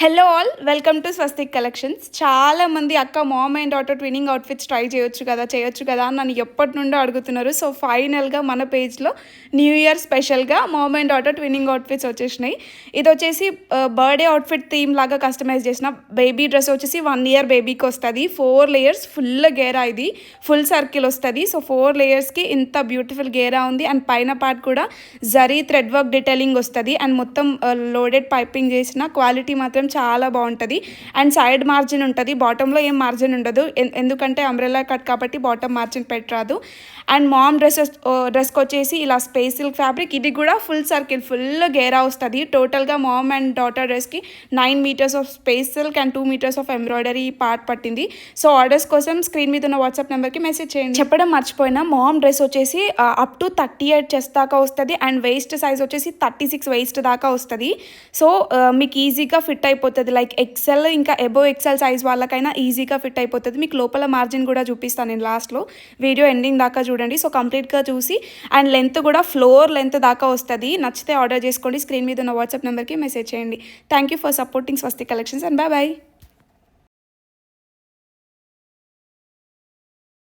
Hello all, welcome to Swastik collections. చాలామంది అక్క mom and daughter twinning outfits try చేయొచ్చు కదా అని నన్ను ఎప్పటి నుండో అడుగుతున్నారు. సో ఫైనల్గా మన పేజ్లో న్యూ ఇయర్ స్పెషల్గా mom and daughter twinning outfits వచ్చేసినాయి. ఇది వచ్చేసి బర్త్డే అవుట్ఫిట్ థీమ్ లాగా కస్టమైజ్ చేసిన బేబీ డ్రెస్ వచ్చేసి 1 year బేబీకి వస్తుంది. 4 layers ఫుల్ గేరా, ఇది ఫుల్ సర్కిల్ వస్తుంది. సో 4 layers ఇంత బ్యూటిఫుల్ గేరా ఉంది. అండ్ పైన పార్ట్ కూడా జరీ థ్రెడ్ వర్క్ డీటెయిలింగ్ వస్తుంది. అండ్ మొత్తం లోడెడ్ పైపింగ్ చేసిన క్వాలిటీ మాత్రం చాలా బాగుంటుంది. అండ్ సైడ్ మార్జిన్ ఉంటుంది, బాటంలో ఏం మార్జిన్ ఉండదు, ఎందుకంటే అంబ్రెల్లా కట్ కాబట్టి బాటమ్ మార్జిన్ పెట్టరాదు. అండ్ మామ్ డ్రెస్కి వచ్చేసి ఇలా స్పేస్ సిల్క్ ఫ్యాబ్రిక్, ఇది కూడా ఫుల్ సర్కిల్ ఫుల్ గేరా వస్తుంది. టోటల్గా మామ్ అండ్ డాటర్ డ్రెస్కి 9 meters of space silk and 2 meters of embroidery part పట్టింది. సో ఆర్డర్స్ కోసం స్క్రీన్ మీద ఉన్న వాట్సాప్ నెంబర్కి మెసేజ్ చేయండి. చెప్పడం మర్చిపోయినా, మామ్ డ్రెస్ వచ్చేసి అప్ టు 38 చెస్ట్ దాకా వస్తుంది. అండ్ వేస్ట్ సైజ్ వచ్చేసి 36 వేస్ట్ దాకా వస్తుంది. సో మీకు ఈజీగా ఫిట్ అయిపోతుంది. లైక్ ఎక్సెల్ ఇంకా అబోవ్ ఎక్సెల్ సైజ్ వాళ్ళకైనా ఈజీగా ఫిట్ అయిపోతుంది. మీకు లోపల మార్జిన్ కూడా చూపిస్తాను నేను లాస్ట్లో, వీడియో ఎండింగ్ దాకా చూడండి. సో కంప్లీట్గా చూసి, అండ్ లెంత్ కూడా ఫ్లోర్ లెంత్ దాకా వస్తుంది. నచ్చితే ఆర్డర్ చేసుకోండి. స్క్రీన్ మీద ఉన్న వాట్సాప్ నెంబర్కి మెసేజ్ చేయండి. Thank you for supporting Swastik collections and bye.